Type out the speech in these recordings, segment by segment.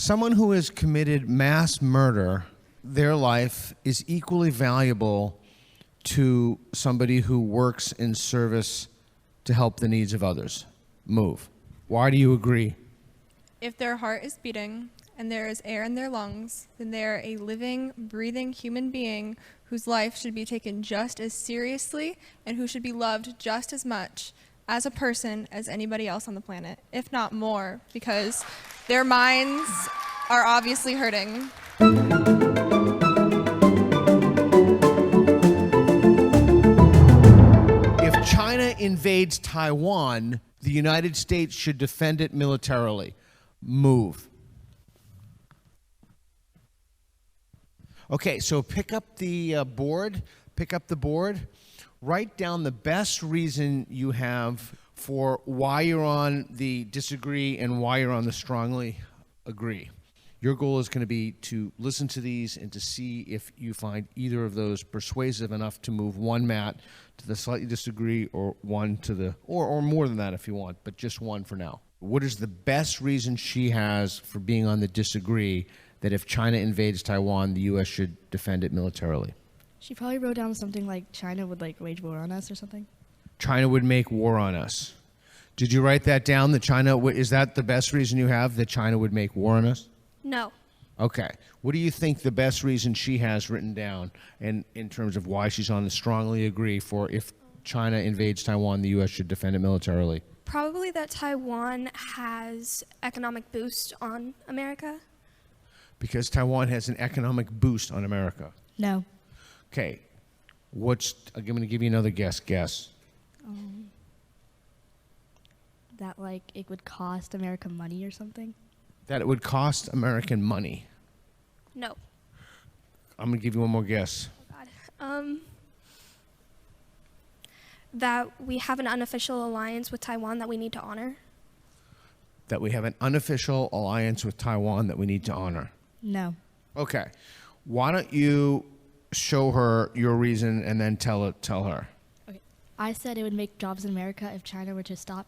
someone who has committed mass murder, their life is equally valuable to somebody who works in service to help the needs of others. Move. Why do you agree? If their heart is beating and there is air in their lungs, then they are a living, breathing human being whose life should be taken just as seriously and who should be loved just as much as a person as anybody else on the planet, if not more, because their minds are obviously hurting. If China invades Taiwan, the United States should defend it militarily. Move. Okay, so pick up the board. Write down the best reason you have for why you're on the disagree and why you're on the strongly agree. Your goal is going to be to listen to these and to see if you find either of those persuasive enough to move one Matt to the slightly disagree or one to the, or more than that if you want, but just one for now. What is the best reason she has for being on the disagree that if China invades Taiwan, the U.S. should defend it militarily? She probably wrote down something like China would like wage war on us or something. China would make war on us. Did you write that down, that China, is that the best reason you have, that China would make war on us? No. Okay. What do you think the best reason she has written down in terms of why she's on the strongly agree for if China invades Taiwan, the U.S. should defend it militarily? Probably that Taiwan has economic boost on America. Because Taiwan has an economic boost on America. No. Okay. I'm going to give you another guess. That like it would cost America money or something. That it would cost American money. No. I'm going to give you one more guess. Oh God. That we have an unofficial alliance with Taiwan that we need to honor. That we have an unofficial alliance with Taiwan that we need to honor. No. Okay. Why don't you show her your reason and then tell her? Okay. I said it would make jobs in America if China were to stop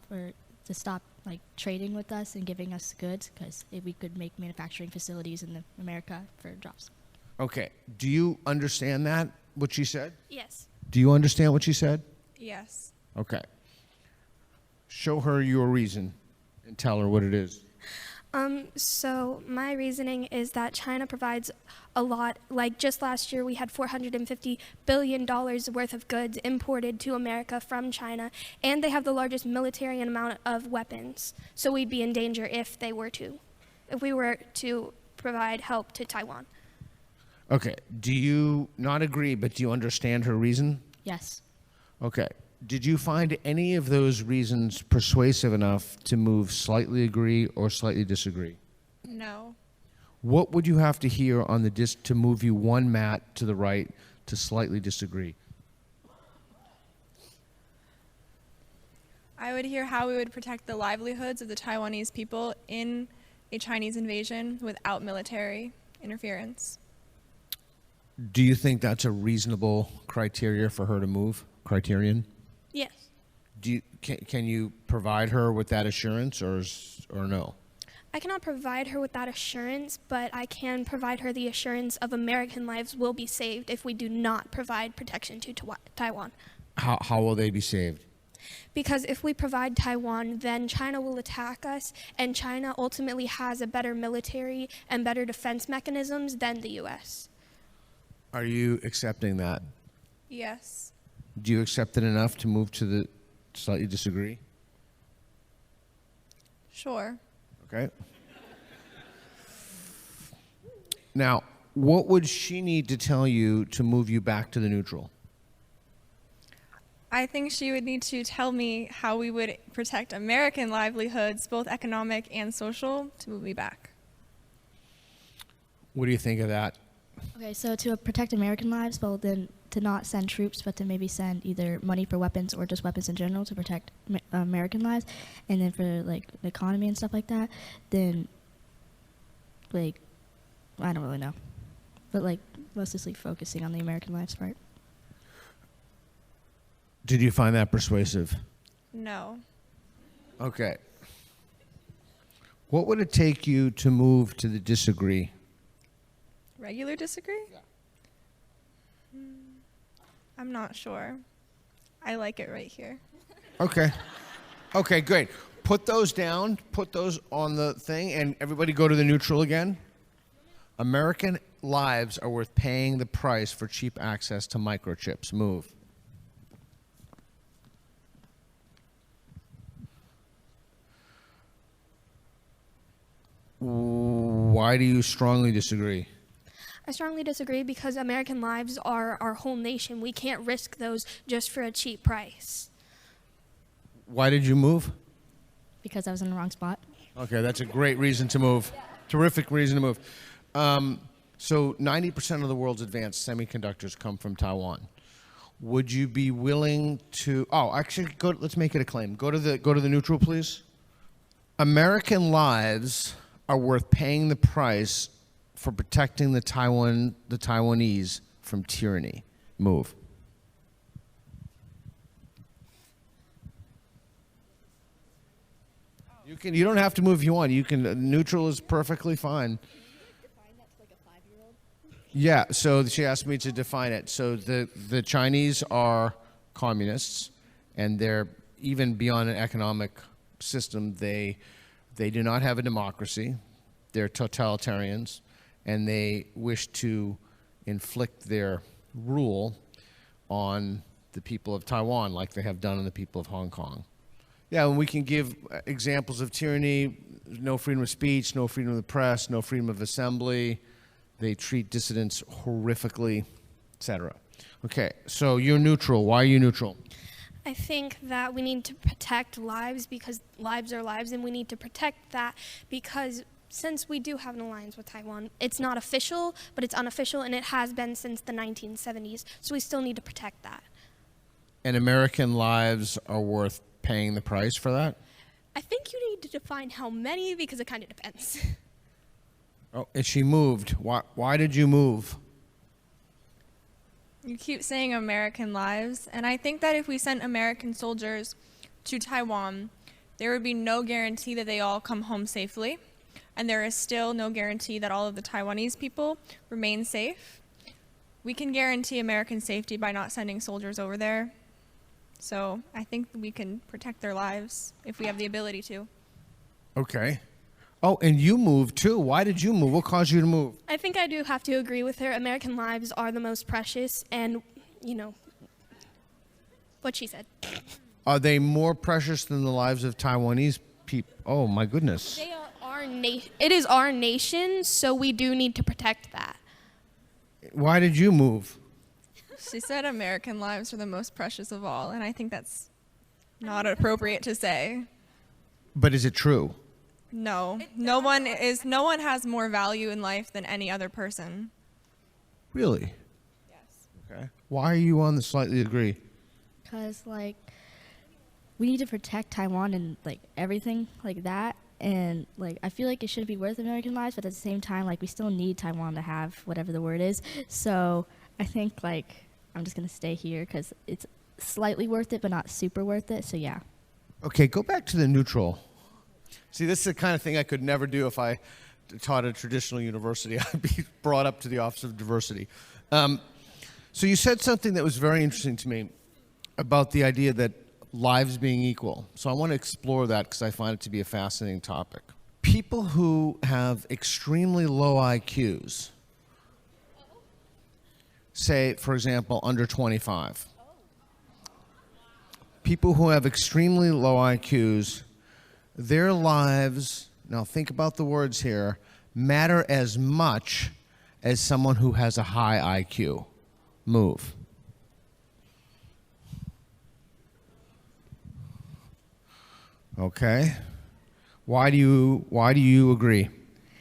like trading with us and giving us goods, because we could make manufacturing facilities in America for jobs. Okay. Do you understand that, what she said? Yes. Do you understand what she said? Yes. Okay. Show her your reason and tell her what it is. So my reasoning is that China provides a lot. Like just last year, we had $450 billion worth of goods imported to America from China, and they have the largest military and amount of weapons. So we'd be in danger if we were to provide help to Taiwan. Okay. Do you not agree, but do you understand her reason? Yes. Okay. Did you find any of those reasons persuasive enough to move slightly agree or slightly disagree? No. What would you have to hear on the to move you one Matt to the right to slightly disagree? I would hear how we would protect the livelihoods of the Taiwanese people in a Chinese invasion without military interference. Do you think that's a reasonable criteria for her to move? Criterion? Yes. Can you provide her with that assurance or no? I cannot provide her with that assurance, but I can provide her the assurance of American lives will be saved if we do not provide protection to Taiwan. How will they be saved? Because if we provide Taiwan, then China will attack us, and China ultimately has a better military and better defense mechanisms than the U.S. Are you accepting that? Yes. Do you accept it enough to move to the slightly disagree? Sure. Okay. Now, what would she need to tell you to move you back to the neutral? I think she would need to tell me how we would protect American livelihoods, both economic and social, to move me back. What do you think of that? Okay, so to protect American lives, well then to not send troops, but to maybe send either money for weapons or just weapons in general to protect American lives, and then for like the economy and stuff like that, then like I don't really know, but like mostly focusing on the American lives part. Did you find that persuasive? No. Okay. What would it take you to move to the disagree? Regular disagree? I'm not sure. I like it right here. Okay. Okay, great. Put those down. Put those on the thing, and everybody go to the neutral again. American lives are worth paying the price for cheap access to microchips. Move. Why do you strongly disagree? I strongly disagree because American lives are our whole nation. We can't risk those just for a cheap price. Why did you move? Because I was in the wrong spot. Okay, that's a great reason to move. Terrific reason to move. So 90% of the world's advanced semiconductors come from Taiwan. Would you be willing to? Oh, actually, let's make it a claim. Go to the neutral, please. American lives are worth paying the price for protecting the Taiwanese from tyranny. Move. You don't have to move if you want. You can. Neutral is perfectly fine. Yeah, so she asked me to define it. So the Chinese are communists, and they're even beyond an economic system. They do not have a democracy. They're totalitarians, and they wish to inflict their rule on the people of Taiwan like they have done on the people of Hong Kong. Yeah, and we can give examples of tyranny: no freedom of speech, no freedom of the press, no freedom of assembly. They treat dissidents horrifically, etc. Okay, so you're neutral. Why are you neutral? I think that we need to protect lives because lives are lives, and we need to protect that because since we do have an alliance with Taiwan, it's not official, but it's unofficial, and it has been since the 1970s, so we still need to protect that. And American lives are worth paying the price for that? I think you need to define how many because it kind of depends. Oh, and she moved. Why did you move? You keep saying American lives, and I think that if we sent American soldiers to Taiwan, there would be no guarantee that they all come home safely, and there is still no guarantee that all of the Taiwanese people remain safe. We can guarantee American safety by not sending soldiers over there, so I think we can protect their lives if we have the ability to. Okay. Oh, and you moved too. Why did you move? What caused you to move? I think I do have to agree with her. American lives are the most precious, and, what she said. Are they more precious than the lives of Taiwanese people? Oh, my goodness. They are it is our nation, so we do need to protect that. Why did you move? She said American lives are the most precious of all, and I think that's not appropriate to say. But is it true? No. No one has more value in life than any other person. Really? Yes. Okay. Why are you on the slightly agree? Because, we need to protect Taiwan and, everything like that. And, I feel like it shouldn't be worth American lives, but at the same time, we still need Taiwan to have whatever the word is. So I think, I'm just going to stay here because it's slightly worth it, but not super worth it. So, yeah. Okay, go back to the neutral. See, this is the kind of thing I could never do if I taught at a traditional university. I'd be brought up to the Office of Diversity. So you said something that was very interesting to me about the idea that lives being equal. So I want to explore that because I find it to be a fascinating topic. People who have extremely low IQs, say, for example, under 25. People who have extremely low IQs, their lives, now think about the words here, matter as much as someone who has a high IQ. Move. Okay. Why do you agree?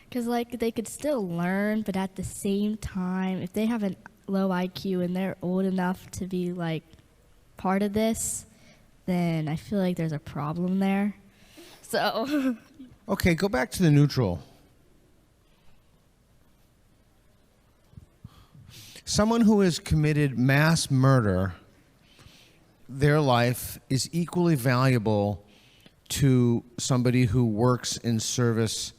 Because, they could still learn, but at the same time, if they have a low IQ and they're old enough to be, part of this, then I feel like there's a problem there. So. Okay, go back to the neutral. Someone who has committed mass murder, their life is equally valuable to somebody who works in service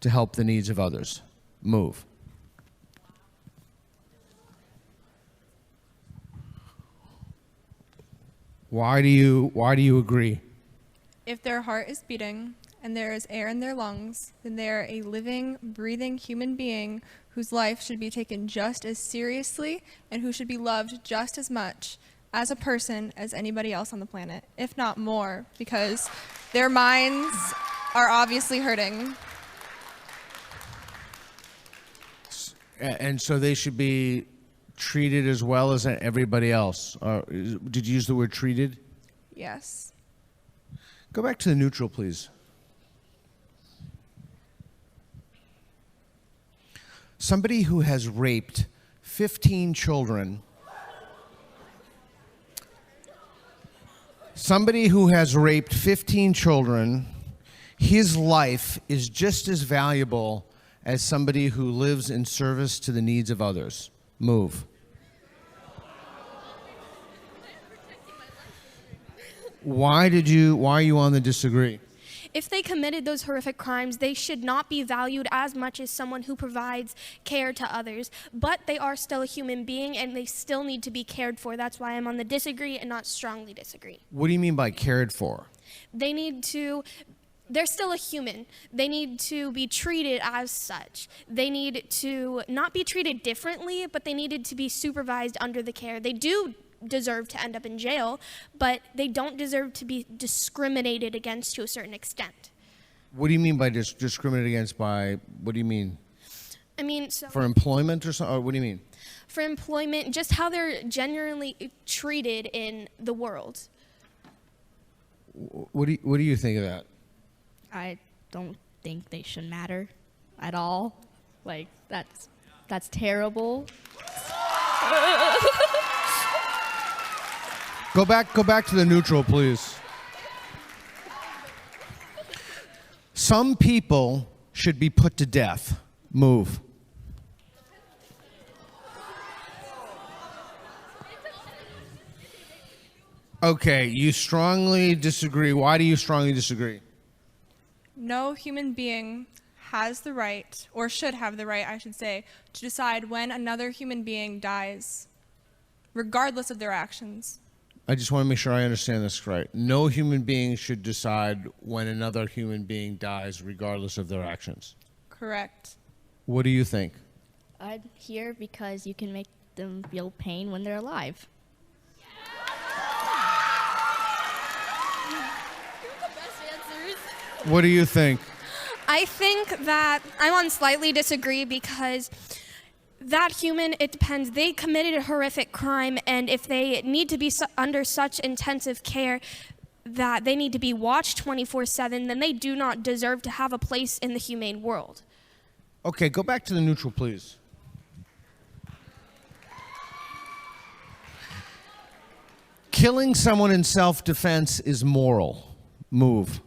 to help the needs of others? Move. Why do you agree? If their heart is beating and there is air in their lungs, then they are a living, breathing human being whose life should be taken just as seriously and who should be loved just as much as a person as anybody else on the planet, if not more, because their minds are obviously hurting. And so they should be treated as well as everybody else. Did you use the word treated? Yes. Go back to the neutral, please. Somebody who has raped 15 children. Somebody who has raped 15 children, his life is just as valuable as somebody who lives in service to the needs of others. Move. Why are you on the disagree? If they committed those horrific crimes, they should not be valued as much as someone who provides care to others. But they are still a human being, and they still need to be cared for. That's why I'm on the disagree and not strongly disagree. What do you mean by cared for? They're still a human. They need to be treated as such. They need to not be treated differently, but they needed to be supervised under the care. They do deserve to end up in jail, but they don't deserve to be discriminated against to a certain extent. What do you mean by discriminated against by, what do you mean? I mean, so For employment or something? Or what do you mean? for employment, just how they're genuinely treated in the world. What do you think of that? I don't think they should matter at all. Like, that's terrible. Go back to the neutral, please. Some people should be put to death. Move. Okay, you strongly disagree. Why do you strongly disagree? No human being has the right, or should have the right, I should say, to decide when another human being dies, regardless of their actions. I just want to make sure I understand this right. No human being should decide when another human being dies, regardless of their actions. Correct. What do you think? I'm here because you can make them feel pain when they're alive. What do you think? I think that I'm on slightly disagree because that human, it depends. They committed a horrific crime, and if they need to be under such intensive care that they need to be watched 24/7, then they do not deserve to have a place in the humane world. Okay, go back to the neutral, please. Killing someone in self-defense is moral. Move.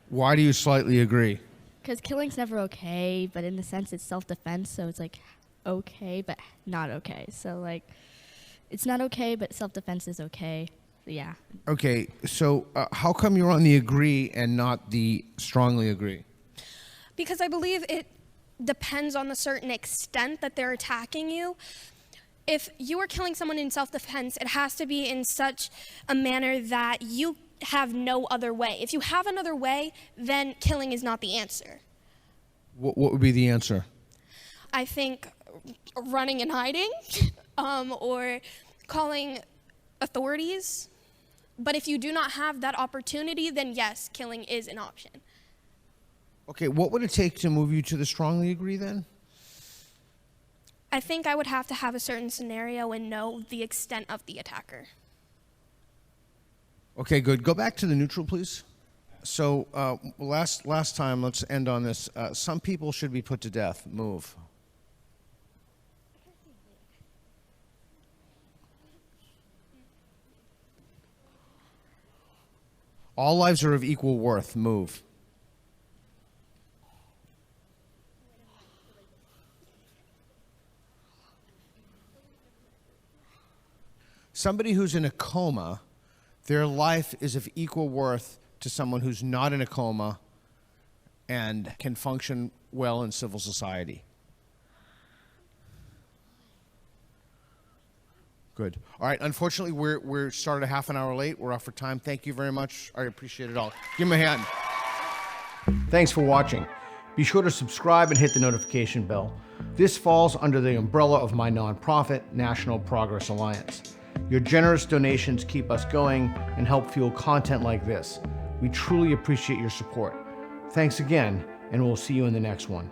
Why do you slightly agree? Because killing's never okay, but in the sense it's self-defense, so it's like okay, but not okay. So like, it's not okay, but self-defense is okay. So yeah. Okay, so how come you're on the agree and not the strongly agree? Because I believe it depends on the certain extent that they're attacking you. If you are killing someone in self-defense, it has to be in such a manner that you have no other way. If you have another way, then killing is not the answer. What would be the answer? I think running and hiding or calling authorities. But if you do not have that opportunity, then yes, killing is an option. Okay, what would it take to move you to the strongly agree then? I think I would have to have a certain scenario and know the extent of the attacker. Okay, good. Go back to the neutral, please. So last time, let's end on this. Some people should be put to death. Move. All lives are of equal worth. Move. Somebody who's in a coma, their life is of equal worth to someone who's not in a coma and can function well in civil society. Good. All right. Unfortunately, we're started a half an hour late. We're off for time. Thank you very much. I appreciate it all. Give them a hand. Thanks for watching. Be sure to subscribe and hit the notification bell. This falls under the umbrella of my nonprofit, National Progress Alliance. Your generous donations keep us going and help fuel content like this. We truly appreciate your support. Thanks again, and we'll see you in the next one.